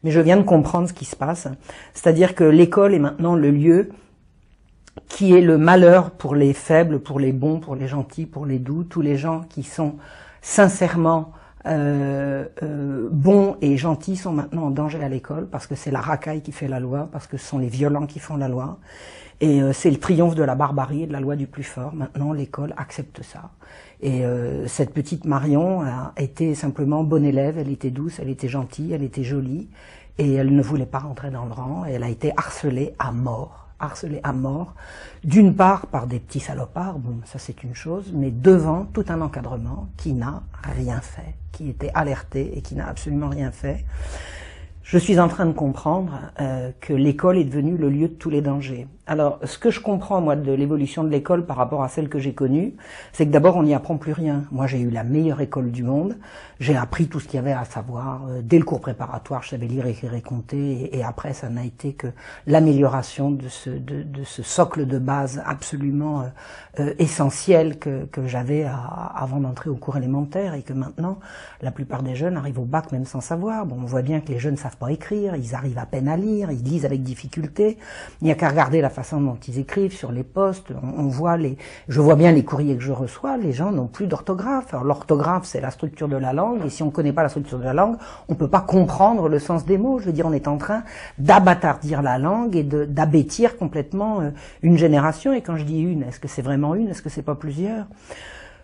mais je viens de comprendre ce qui se passe. C'est-à-dire que l'école est maintenant le lieu qui est le malheur pour les faibles, pour les bons, pour les gentils, pour les doux, tous les gens qui sont sincèrement bons et gentils sont maintenant en danger à l'école, parce que c'est la racaille qui fait la loi, parce que ce sont les violents qui font la loi, et c'est le triomphe de la barbarie et de la loi du plus fort. Maintenant, l'école accepte ça. Et cette petite Marion a été simplement bonne élève, elle était douce, elle était gentille, elle était jolie, et elle ne voulait pas rentrer dans le rang, et elle a été harcelée à mort, d'une part par des petits salopards, bon ça c'est une chose, mais devant tout un encadrement qui n'a rien fait, qui était alerté et qui n'a absolument rien fait. Je suis en train de comprendre que l'école est devenue le lieu de tous les dangers. Alors, ce que je comprends, moi, de l'évolution de l'école par rapport à celle que j'ai connue, c'est que d'abord, on n'y apprend plus rien. Moi, j'ai eu la meilleure école du monde. J'ai appris tout ce qu'il y avait à savoir. Dès le cours préparatoire, je savais lire, écrire et compter. Et après, ça n'a été que l'amélioration de ce socle de base absolument essentiel que j'avais avant d'entrer au cours élémentaire, et que maintenant, la plupart des jeunes arrivent au bac même sans savoir. Bon, on voit bien que les jeunes ne savent pas écrire, ils arrivent à peine à lire, ils lisent avec difficulté. Il n'y a qu'à regarder la façon dont ils écrivent sur les postes. Je vois bien les courriers que je reçois, les gens n'ont plus d'orthographe. Alors l'orthographe, c'est la structure de la langue, et si on ne connaît pas la structure de la langue, on ne peut pas comprendre le sens des mots. Je veux dire, on est en train d'abattardir la langue et d'abêtir complètement une génération. Et quand je dis une, est-ce que c'est vraiment une? Est-ce que c'est pas plusieurs?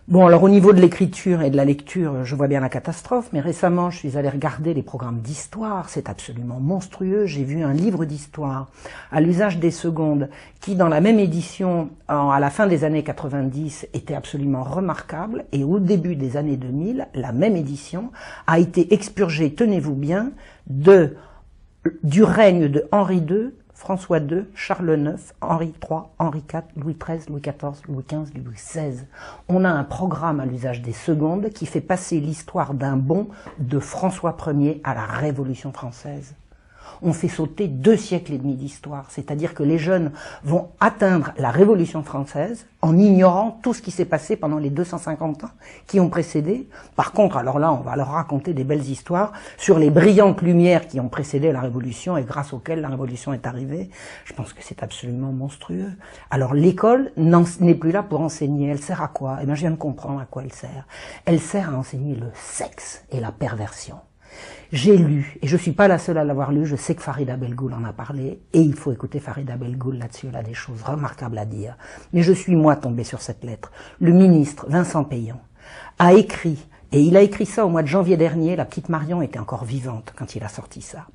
Bon, alors au niveau de l'écriture et de la lecture, je vois bien la catastrophe, mais récemment, je suis allée regarder les programmes d'histoire, c'est absolument monstrueux. J'ai vu un livre d'histoire à l'usage des secondes qui, dans la même édition, à la fin des années 90, était absolument remarquable, et au début des années 2000, la même édition a été expurgée, tenez-vous bien, du règne de Henri II, François II, Charles IX, Henri III, Henri IV, Louis XIII, Louis XIV, Louis XV, Louis XVI. On a un programme à l'usage des secondes qui fait passer l'histoire d'un bond de François Ier à la Révolution française. On fait sauter 2 siècles et demi d'histoire, c'est-à-dire que les jeunes vont atteindre la Révolution française en ignorant tout ce qui s'est passé pendant les 250 ans qui ont précédé. Par contre, alors là, on va leur raconter des belles histoires sur les brillantes lumières qui ont précédé la Révolution et grâce auxquelles la Révolution est arrivée. Je pense que c'est absolument monstrueux. Alors l'école n'est plus là pour enseigner. Elle sert à quoi? Eh bien, je viens de comprendre à quoi elle sert. Elle sert à enseigner le sexe et la perversion. J'ai lu, et je suis pas la seule à l'avoir lu, je sais que Farida Belgoul en a parlé, et il faut écouter Farida Belgoul là-dessus, elle a des choses remarquables à dire. Mais je suis moi tombée sur cette lettre. Le ministre Vincent Payon a écrit, et il a écrit ça au mois de janvier dernier, la petite Marion était encore vivante quand il a sorti ça.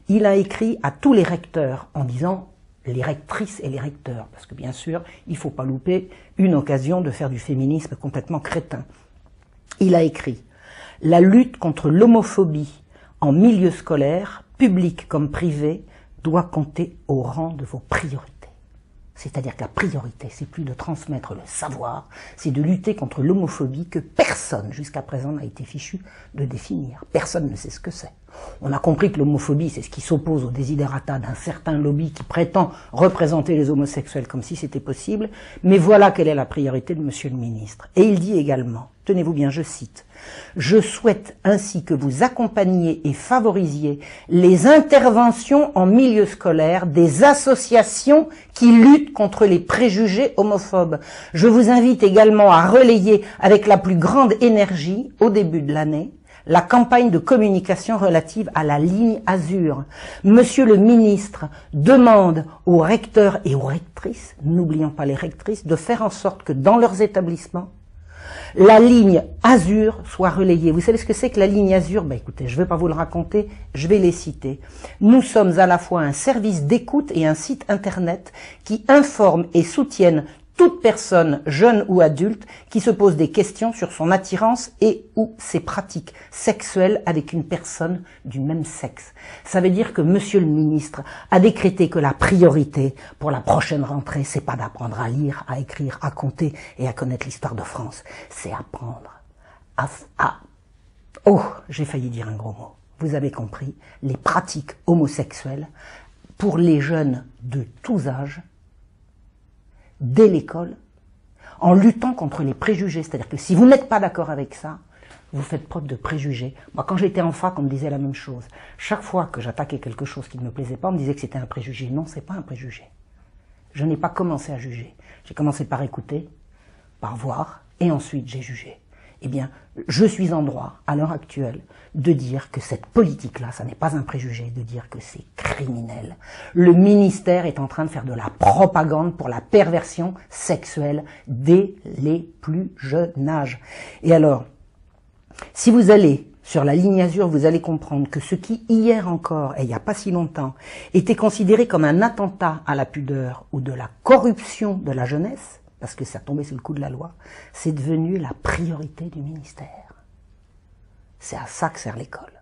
Il a écrit à tous les recteurs en disant les rectrices et les recteurs, parce que bien sûr, il faut pas louper une occasion de faire du féminisme complètement crétin. Il a écrit « La lutte contre l'homophobie en milieu scolaire, public comme privé, doit compter au rang de vos priorités. » C'est-à-dire que la priorité, c'est plus de transmettre le savoir, c'est de lutter contre l'homophobie que personne jusqu'à présent n'a été fichu de définir. Personne ne sait ce que c'est. On a compris que l'homophobie, c'est ce qui s'oppose au desiderata d'un certain lobby qui prétend représenter les homosexuels comme si c'était possible, mais voilà quelle est la priorité de Monsieur le ministre. Et il dit également, tenez-vous bien, je cite, « Je souhaite ainsi que vous accompagniez et favorisiez les interventions en milieu scolaire des associations qui luttent contre les préjugés homophobes. Je vous invite également à relayer avec la plus grande énergie, au début de l'année, la campagne de communication relative à la ligne Azur. Monsieur le ministre demande aux recteurs et aux rectrices, n'oublions pas les rectrices, de faire en sorte que dans leurs établissements, la ligne Azur soit relayée. Vous savez ce que c'est que la ligne Azur? Ben écoutez, je ne vais pas vous le raconter, je vais les citer. Nous sommes à la fois un service d'écoute et un site internet qui informe et soutiennent toute personne, jeune ou adulte, qui se pose des questions sur son attirance et ou ses pratiques sexuelles avec une personne du même sexe. Ça veut dire que Monsieur le ministre a décrété que la priorité pour la prochaine rentrée, c'est pas d'apprendre à lire, à écrire, à compter et à connaître l'histoire de France. C'est apprendre oh, j'ai failli dire un gros mot. Vous avez compris, les pratiques homosexuelles pour les jeunes de tous âges, dès l'école, en luttant contre les préjugés. C'est-à-dire que si vous n'êtes pas d'accord avec ça, vous faites preuve de préjugés. Moi, quand j'étais en fac, on me disait la même chose. Chaque fois que j'attaquais quelque chose qui ne me plaisait pas, on me disait que c'était un préjugé. Non, c'est pas un préjugé. Je n'ai pas commencé à juger. J'ai commencé par écouter, par voir, et ensuite j'ai jugé. Eh bien, je suis en droit, à l'heure actuelle, de dire que cette politique-là, ça n'est pas un préjugé, de dire que c'est criminel. Le ministère est en train de faire de la propagande pour la perversion sexuelle dès les plus jeunes âges. Et alors, si vous allez sur la ligne Azur, vous allez comprendre que ce qui, hier encore, et il n'y a pas si longtemps, était considéré comme un attentat à la pudeur ou de la corruption de la jeunesse, parce que ça tombait sous le coup de la loi, c'est devenu la priorité du ministère. C'est à ça que sert l'école.